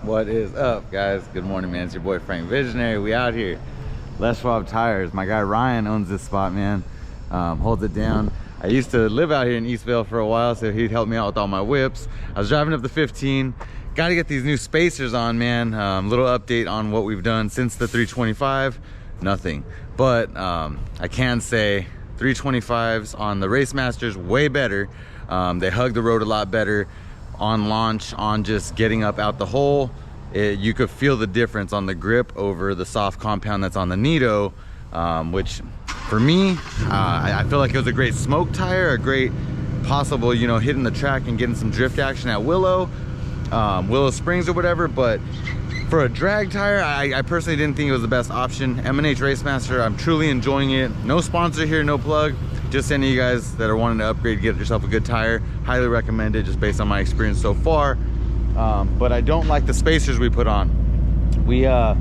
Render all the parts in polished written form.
What is up, guys? Good morning, man. It's your boy Frank Visionary. We out here. Les Schwab Tires. My guy Ryan owns this spot, man. Holds it down. I used to live out here in Eastvale for a while, so he'd help me out with all my whips. I was driving up the 15. Got to get these new spacers on, man. Little update on what we've done since the 325. Nothing. But I can say 325s on the Race Masters way better. They hug the road a lot better. On launch, on just getting up out the hole, you could feel the difference on the grip over the soft compound that's on the Nito, which for me, I feel like it was a great smoke tire, a great possible, you know, hitting the track and getting some drift action at Willow Springs or whatever. But for a drag tire, I personally didn't think it was the best option. M&H Racemaster, I'm truly enjoying it. No sponsor here, no plug. Just any of you guys that are wanting to upgrade, get yourself a good tire, highly recommend it just based on my experience so far. But I don't like the spacers we put on. We went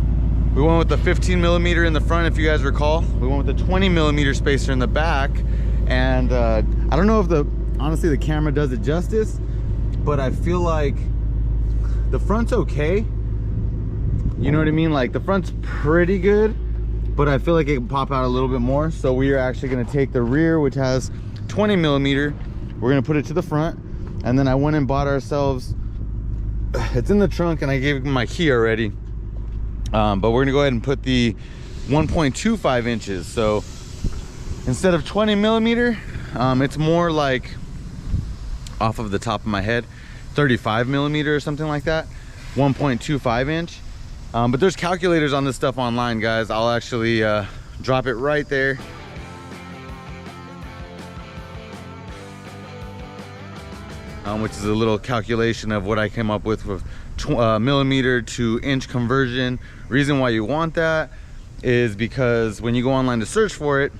with the 15 millimeter in the front, if you guys recall. We went with the 20 millimeter spacer in the back. And I don't know if honestly the camera does it justice, but I feel like the front's okay. You know what I mean? Like the front's pretty good, but I feel like it can pop out a little bit more. So we are actually gonna take the rear, which has 20 millimeter. We're gonna put it to the front. And then I went and bought ourselves, it's in the trunk and I gave him my key already. But we're gonna go ahead and put the 1.25 inches. So instead of 20 millimeter, it's more like, off of the top of my head, 35 millimeter or something like that, 1.25 inch. But there's calculators on this stuff online, guys. I'll actually drop it right there. Which is a little calculation of what I came up with millimeter to inch conversion. Reason why you want that is because when you go online to search for it,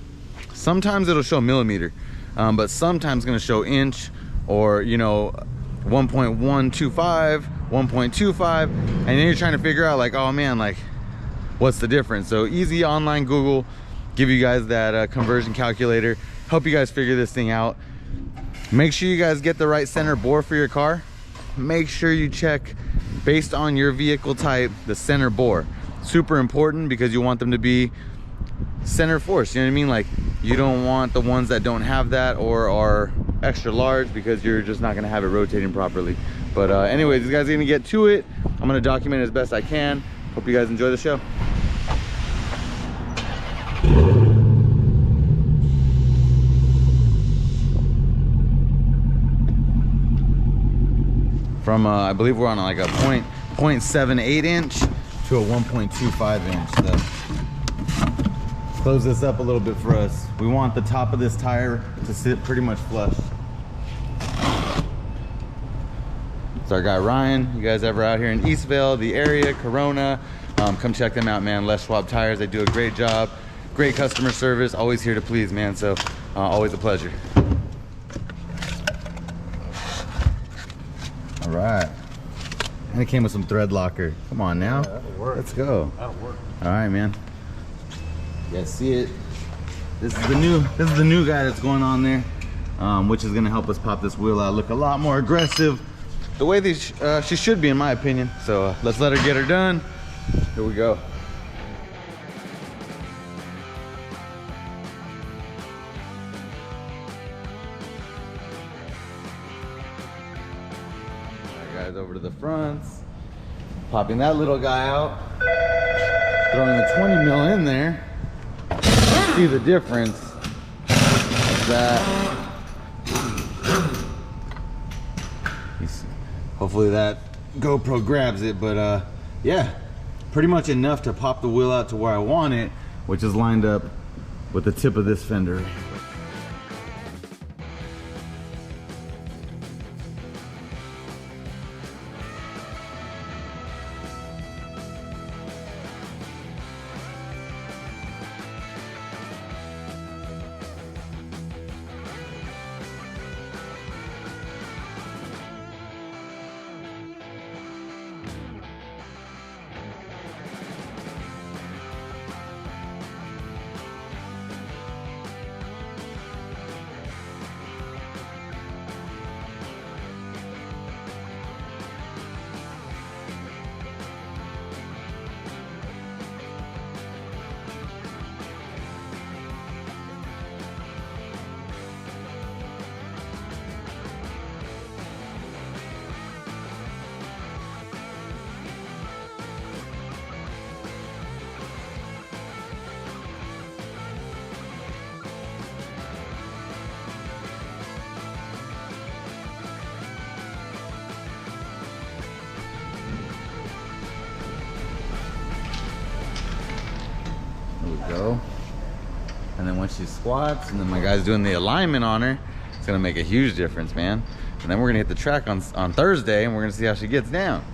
sometimes it'll show millimeter, but sometimes it's gonna show inch, or, you know, 1.125, 1.25, and then you're trying to figure out like, oh man, like what's the difference? So easy online Google, give you guys that conversion calculator, help you guys figure this thing out. Make sure you guys get the right center bore for your car. Make sure you check, based on your vehicle type, the center bore. Super important, because you want them to be center force, you know what I mean? Like, you don't want the ones that don't have that or are extra large, because you're just not gonna have it rotating properly. But anyways, these guys are gonna get to it. I'm gonna document it as best I can. Hope you guys enjoy the show. From I believe we're on like a 0.78 inch to a 1.25 inch. So close this up a little bit for us. We want the top of this tire to sit pretty much flush. It's our guy Ryan. You guys ever out here in Eastvale, the area, Corona, come check them out, man. Les Schwab Tires, they do a great job. Great customer service, always here to please, man. So always a pleasure. All right. And it came with some thread locker. Come on now. Yeah, that'll work. Let's go. That'll work. All right, man. You guys see it? This is the new guy that's going on there, which is gonna help us pop this wheel out, look a lot more aggressive, the way she should be, in my opinion. So let's let her get her done. Here we go. Guys, over to the fronts, popping that little guy out, throwing the 20 mil in there. See the difference that hopefully that GoPro grabs it, but yeah, pretty much enough to pop the wheel out to where I want it, which is lined up with the tip of this fender. we go. And then once she squats, and then my guy's doing the alignment on her, it's gonna make a huge difference, man. And then we're gonna hit the track on Thursday, and we're gonna see how she gets down.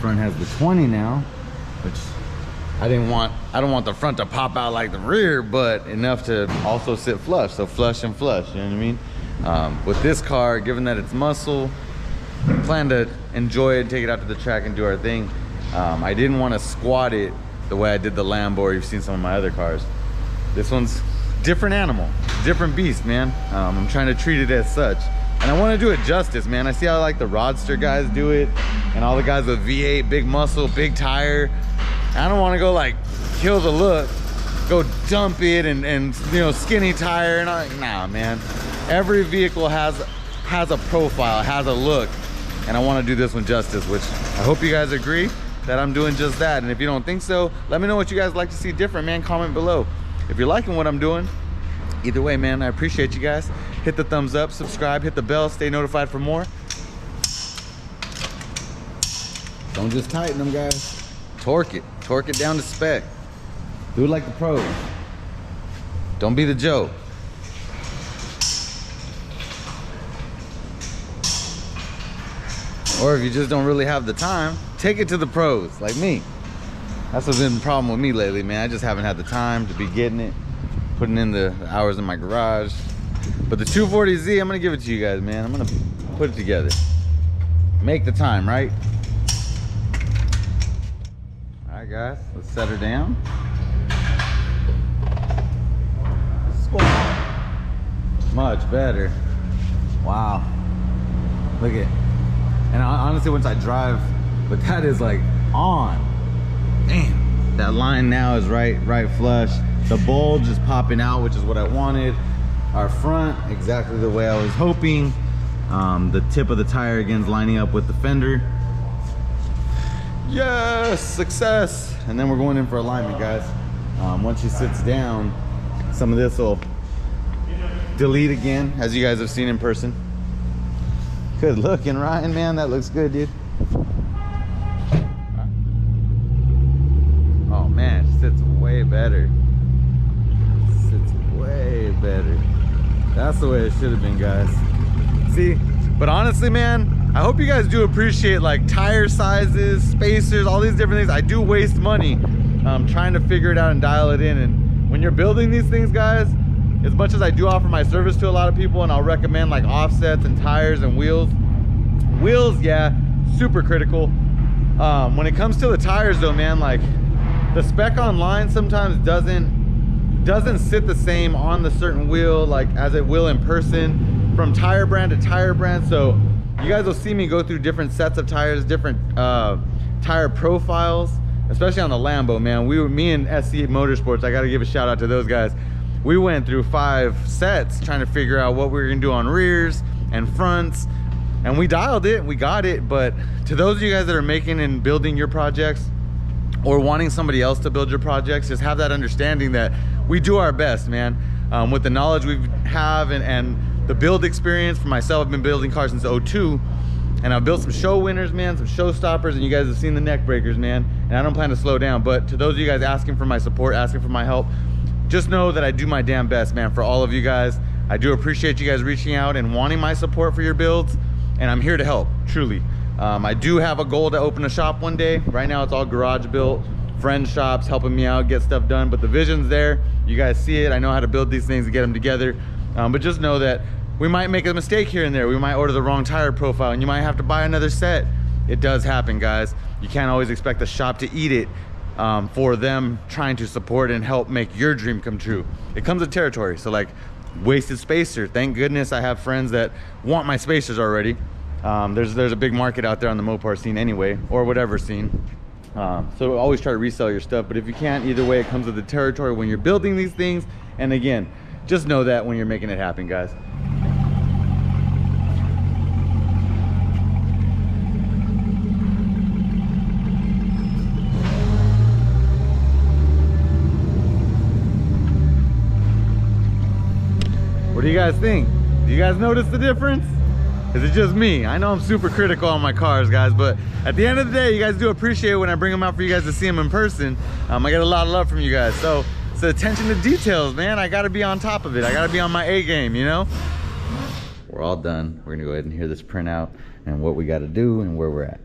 Front has the 20 now, which I don't want the front to pop out like the rear, but enough to also sit flush. So flush and flush, you know what I mean? With this car, given that it's muscle, plan to enjoy it, take it out to the track and do our thing. I didn't want to squat it the way I did the Lambo, or you've seen some of my other cars. This one's different animal, different beast, man. I'm trying to treat it as such. And I want to do it justice, man. I see how like the Roadster guys do it, and all the guys with V8, big muscle, big tire. I don't want to go like kill the look, go dump it and you know, skinny tire. And nah, man. Every vehicle has a profile, has a look, and I want to do this one justice, which I hope you guys agree that I'm doing just that. And if you don't think so, let me know what you guys like to see different, man. Comment below. If you're liking what I'm doing, either way, man, I appreciate you guys. Hit the thumbs up, subscribe, hit the bell, stay notified for more. Don't just tighten them, guys. Torque it down to spec. Do it like the pros. Don't be the Joe. Or if you just don't really have the time, take it to the pros, like me. That's what's been the problem with me lately, man. I just haven't had the time to be getting it, putting in the hours in my garage. But the 240Z, I'm gonna give it to you guys, man. I'm gonna put it together. Make the time, right? All right, guys, let's set her down. Much better. Wow. Look at, and honestly, once I drive, but that is like on. Damn, that line now is right flush. The bulge is popping out, which is what I wanted. Our front, exactly the way I was hoping. The tip of the tire again is lining up with the fender. Yes, success. And then we're going in for alignment, guys. Once she sits down, some of this will delete again, as you guys have seen in person. Good looking, Ryan, man. That looks good, dude. Oh man, it sits way better. Sits way better. That's the way it should have been, guys. See, but honestly, man, I hope you guys do appreciate like tire sizes, spacers, all these different things. I do waste money trying to figure it out and dial it in. And when you're building these things, guys, as much as I do offer my service to a lot of people, and I'll recommend like offsets and tires and wheels, yeah, super critical. When it comes to the tires though, man, like the spec online sometimes doesn't sit the same on the certain wheel like as it will in person, from tire brand to tire brand. So you guys will see me go through different sets of tires, different tire profiles, especially on the Lambo, man. Me and SC Motorsports, I got to give a shout out to those guys. We went through 5 sets trying to figure out what we were gonna do on rears and fronts, and we dialed it, we got it. But to those of you guys that are making and building your projects, or wanting somebody else to build your projects, just have that understanding that we do our best, man. With the knowledge we have and the build experience. For myself, I've been building cars since '02, and I've built some show winners, man, some show stoppers, and you guys have seen the neck breakers, man. And I don't plan to slow down. But to those of you guys asking for my support, asking for my help, just know that I do my damn best, man, for all of you guys. I do appreciate you guys reaching out and wanting my support for your builds, and I'm here to help, truly. I do have a goal to open a shop one day. Right now it's all garage built, friend shops helping me out, get stuff done, but the vision's there. You guys see it. I know how to build these things and get them together. But just know that we might make a mistake here and there. We might order the wrong tire profile and you might have to buy another set. It does happen, guys. You can't always expect the shop to eat it for them trying to support and help make your dream come true. It comes with territory. So like wasted spacer, thank goodness I have friends that want my spacers already. There's a big market out there on the Mopar scene anyway, or whatever scene. So always try to resell your stuff, but if you can't, either way, it comes with the territory when you're building these things. And again, just know that when you're making it happen, guys. you guys think? Do you guys notice the difference? Is it just me? I know I'm super critical on my cars, guys, but at the end of the day, you guys do appreciate when I bring them out for you guys to see them in person. I get a lot of love from you guys. So it's the attention to details, man. I gotta be on top of it. I gotta be on my A game, you know? We're all done. We're gonna go ahead and hear this printout and what we gotta do and where we're at.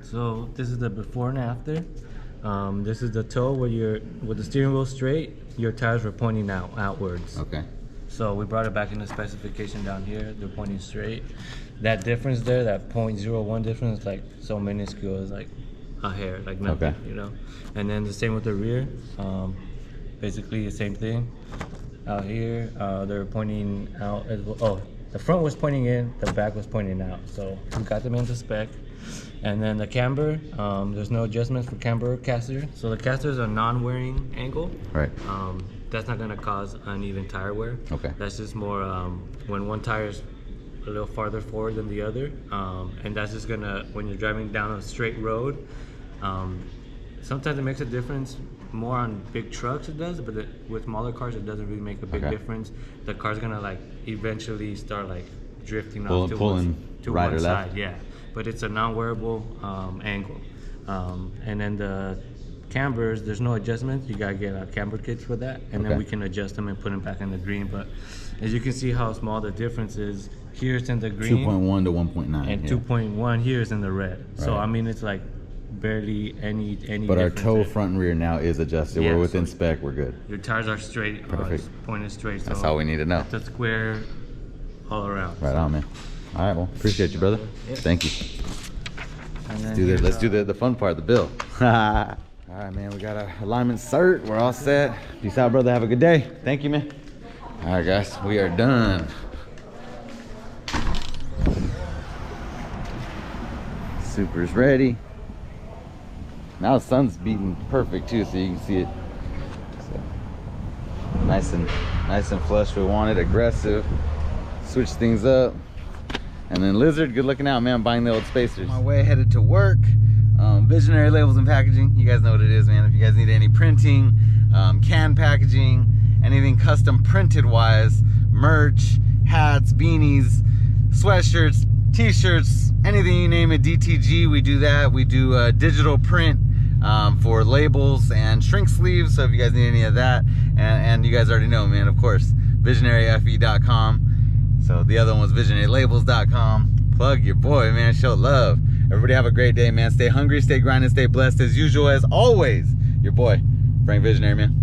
So this is the before and after. This is the toe where with the steering wheel straight, your tires were pointing outwards. Okay. So we brought it back in the specification down here. They're pointing straight. That difference there, that 0.01 difference, is like so minuscule. It's like a hair, like nothing, okay. You know. And then the same with the rear. Basically the same thing. Out here, they're pointing out as well. Oh, the front was pointing in, the back was pointing out. So we got them into spec. And then the camber, there's no adjustments for camber or caster. So the caster is a non-wearing angle. Right. That's not gonna cause uneven tire wear. Okay. That's just more when one tire is a little farther forward than the other. And that's just gonna, when you're driving down a straight road, sometimes it makes a difference. More on big trucks it does, but with smaller cars it doesn't really make a big difference. The car's gonna like eventually start like drifting off to pulling right one or left. side, yeah. But it's a non-wearable angle. And then the cambers, there's no adjustments. You gotta get camber kits for that, and then we can adjust them and put them back in the green. But as you can see how small the difference is. Here's in the green, 2.1 to 1.9, and 2.1 here is in the red. Right. So I mean, it's like barely any. But our toe, front, and rear now is adjusted. Yeah, we're within spec. We're good. Your tires are straight. Perfect. Pointed straight. So that's all we need to know. It's a square all around. Right on, man. All right, well, appreciate you, brother. Yeah. Thank you. Let's do the fun part, the bill. All right, man, we got our alignment cert. We're all set. Peace out, brother. Have a good day. Thank you, man. All right, guys, we are done. Super's ready. Now the sun's beating perfect too, so you can see it. So, nice and flush. We want it aggressive. Switch things up. And then Lizard, good looking out, man. I'm buying the old spacers. My way headed to work. Visionary Labels and Packaging. You guys know what it is, man. If you guys need any printing, can packaging, anything custom printed wise, merch, hats, beanies, sweatshirts, t-shirts, anything you name it, DTG, we do that. We do digital print for labels and shrink sleeves. So if you guys need any of that, and you guys already know, man, of course, visionaryfe.com. So the other one was visionarylabels.com. Plug your boy, man. Show love. Everybody have a great day, man. Stay hungry, stay grinding, stay blessed. As usual, as always, your boy, Frank Visionary, man.